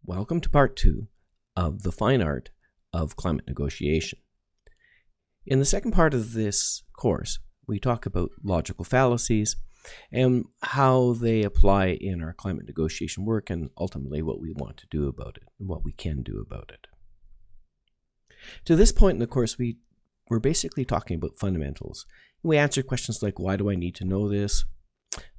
Welcome to part 2 of the fine art of climate negotiation. In the second part of this course, we talk about logical fallacies and how they apply in our climate negotiation work and ultimately what we want to do about it and what we can do about it. To this point in the course, we're basically talking about fundamentals. We answered questions like, why do I need to know this?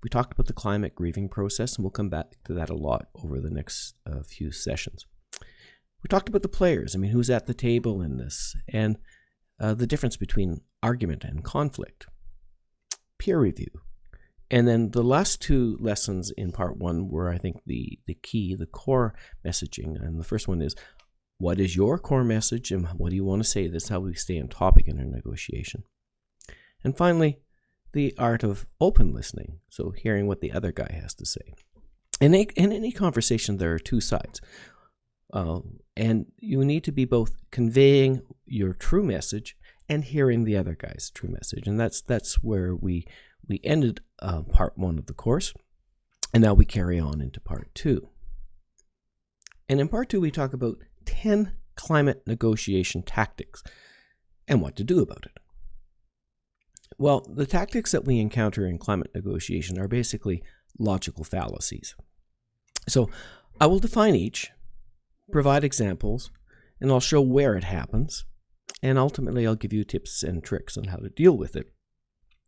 We talked about the climate grieving process, and we'll come back to that a lot over the next few sessions. We talked about the players. Who's at the table in this, and the difference between argument and conflict, peer review. And then the last two lessons in part 1 were, I think, the key, the core messaging. And the first one is, what is your core message and what do you want to say? That's how we stay on topic in our negotiation. And finally, the art of open listening, so hearing what the other guy has to say. In any conversation, there are two sides. And you need to be both conveying your true message and hearing the other guy's true message. And that's where we ended part 1 of the course. And now we carry on into part 2. And in part 2, we talk about 10 climate negotiation tactics and what to do about it. Well, the tactics that we encounter in climate negotiation are basically logical fallacies. So I will define each, provide examples, and I'll show where it happens, and ultimately I'll give you tips and tricks on how to deal with it.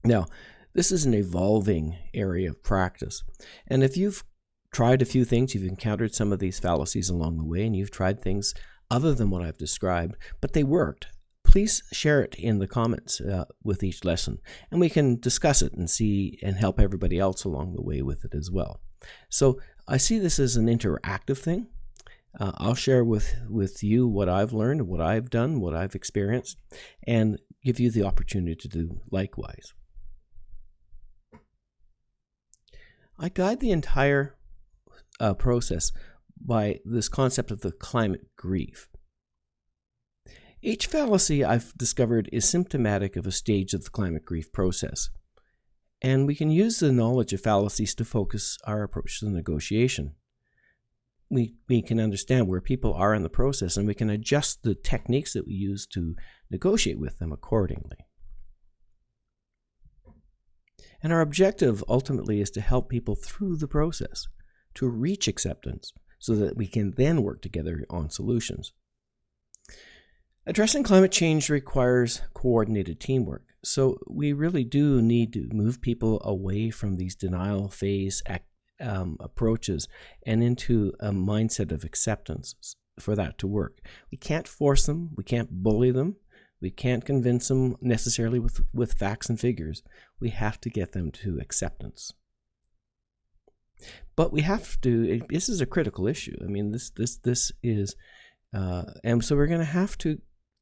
Now, this is an evolving area of practice, and if you've tried a few things, you've encountered some of these fallacies along the way, and you've tried things other than what I've described, but they worked, please share it in the comments with each lesson, and we can discuss it and see and help everybody else along the way with it as well. So I see this as an interactive thing. I'll share with you what I've learned, what I've done, what I've experienced, and give you the opportunity to do likewise. I guide the entire process by this concept of the climate grief. Each fallacy I've discovered is symptomatic of a stage of the climate grief process, and we can use the knowledge of fallacies to focus our approach to the negotiation. We can understand where people are in the process, and we can adjust the techniques that we use to negotiate with them accordingly. And our objective ultimately is to help people through the process, to reach acceptance, so that we can then work together on solutions. Addressing climate change requires coordinated teamwork, so we really do need to move people away from these denial phase approaches and into a mindset of acceptance for that to work. We can't force them, we can't bully them, we can't convince them necessarily with facts and figures. We have to get them to acceptance. But we have to, this is a critical issue. This is, and so we're going to have to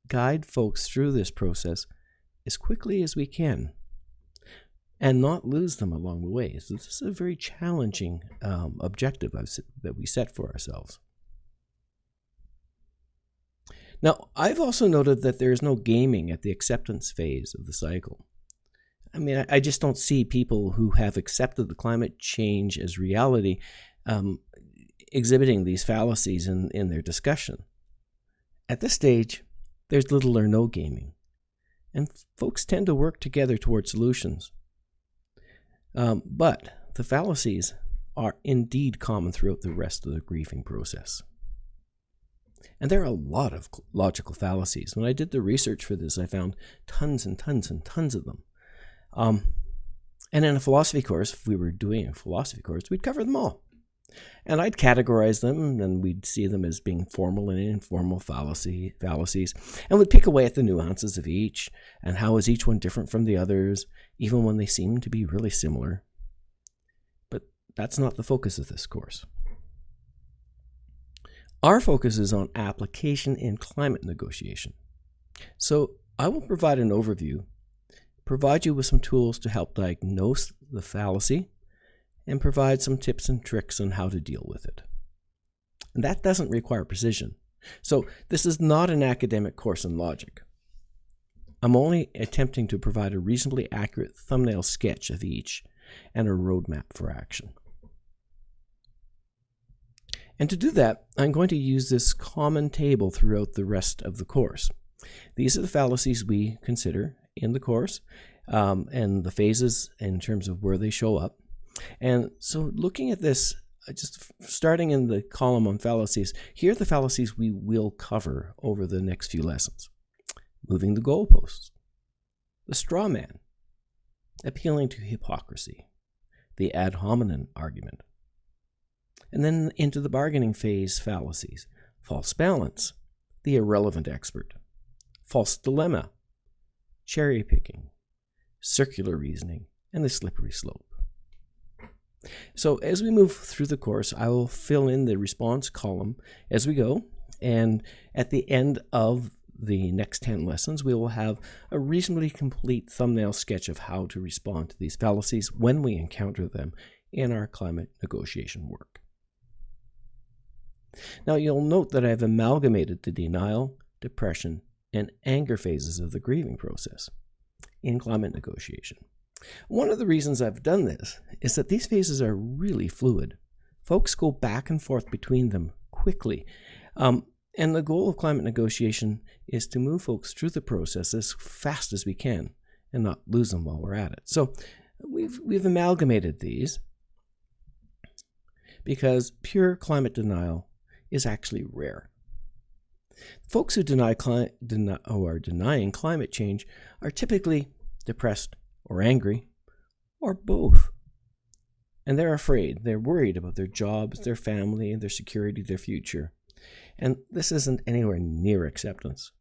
guide folks through this process as quickly as we can and not lose them along the way. So this is a very challenging objective that we set for ourselves. Now, I've also noted that there is no gaming at the acceptance phase of the cycle. I just don't see people who have accepted the climate change as reality exhibiting these fallacies in their discussion. At this stage, there's little or no gaming, and folks tend to work together towards solutions. But the fallacies are indeed common throughout the rest of the grieving process. And there are a lot of logical fallacies. When I did the research for this, I found tons and tons and tons of them. And in a philosophy course, if we were doing a philosophy course, we'd cover them all. And I'd categorize them, and we'd see them as being formal and informal fallacies, and we'd pick away at the nuances of each, and how is each one different from the others, even when they seem to be really similar. But that's not the focus of this course. Our focus is on application in climate negotiation. So I will provide an overview, provide you with some tools to help diagnose the fallacy, and provide some tips and tricks on how to deal with it. And that doesn't require precision. So this is not an academic course in logic. I'm only attempting to provide a reasonably accurate thumbnail sketch of each and a roadmap for action. And to do that, I'm going to use this common table throughout the rest of the course. These are the fallacies we consider in the course, and the phases in terms of where they show up. And so looking at this, just starting in the column on fallacies, here are the fallacies we will cover over the next few lessons. Moving the goalposts, the straw man, appealing to hypocrisy, the ad hominem argument, and then into the bargaining phase fallacies, false balance, the irrelevant expert, false dilemma, cherry picking, circular reasoning, and the slippery slope. So as we move through the course, I will fill in the response column as we go, and at the end of the next 10 lessons, we will have a reasonably complete thumbnail sketch of how to respond to these fallacies when we encounter them in our climate negotiation work. Now, you'll note that I've amalgamated the denial, depression, and anger phases of the grieving process in climate negotiation. One of the reasons I've done this is that these phases are really fluid. Folks go back and forth between them quickly. And the goal of climate negotiation is to move folks through the process as fast as we can and not lose them while we're at it. So we've amalgamated these because pure climate denial is actually rare. Folks who are denying climate change are typically depressed or angry or both. And they're afraid. They're worried about their jobs, their family, their security, their future. And this isn't anywhere near acceptance.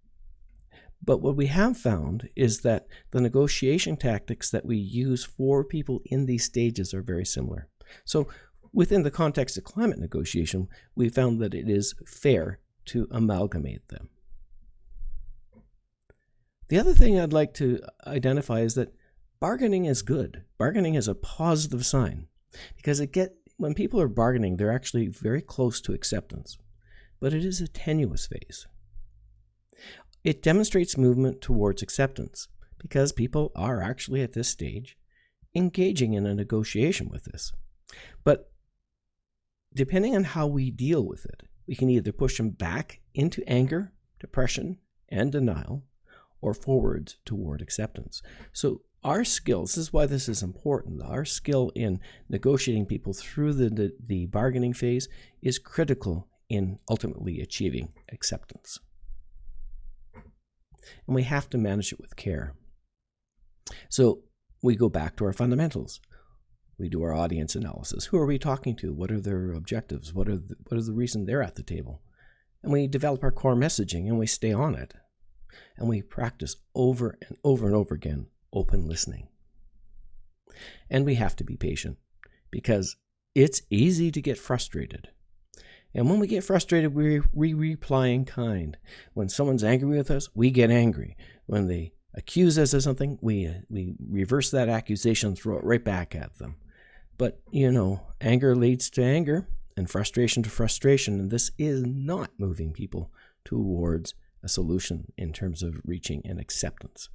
But what we have found is that the negotiation tactics that we use for people in these stages are very similar. So within the context of climate negotiation, we found that it is fair to amalgamate them. The other thing I'd like to identify is that bargaining is good. Bargaining is a positive sign because when people are bargaining, they're actually very close to acceptance. But it is a tenuous phase. It demonstrates movement towards acceptance because people are actually at this stage engaging in a negotiation with this. But depending on how we deal with it, we can either push them back into anger, depression, and denial, or forward toward acceptance. So our skills, this is why this is important, our skill in negotiating people through the bargaining phase is critical in ultimately achieving acceptance. And we have to manage it with care. So we go back to our fundamentals. We do our audience analysis. Who are we talking to? What are their objectives? What are the reason they're at the table? And we develop our core messaging and we stay on it. And we practice over and over and over again open listening. And we have to be patient because it's easy to get frustrated. And when we get frustrated, we reply in kind. When someone's angry with us, we get angry. When they accuse us of something, we reverse that accusation and throw it right back at them. But, anger leads to anger and frustration to frustration, and this is not moving people towards a solution in terms of reaching an acceptance.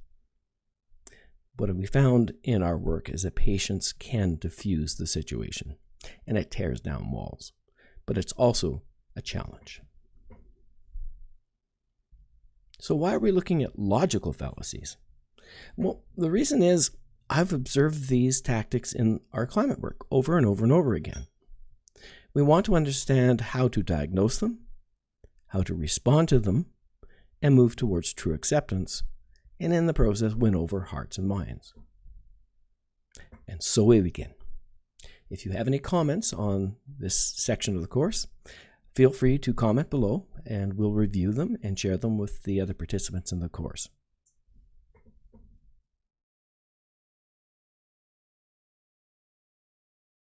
What we found in our work is that patience can diffuse the situation, and it tears down walls. But it's also a challenge. So why are we looking at logical fallacies? Well, the reason is I've observed these tactics in our climate work over and over and over again. We want to understand how to diagnose them, how to respond to them, and move towards true acceptance, and in the process win over hearts and minds. And so we begin. If you have any comments on this section of the course, feel free to comment below and we'll review them and share them with the other participants in the course.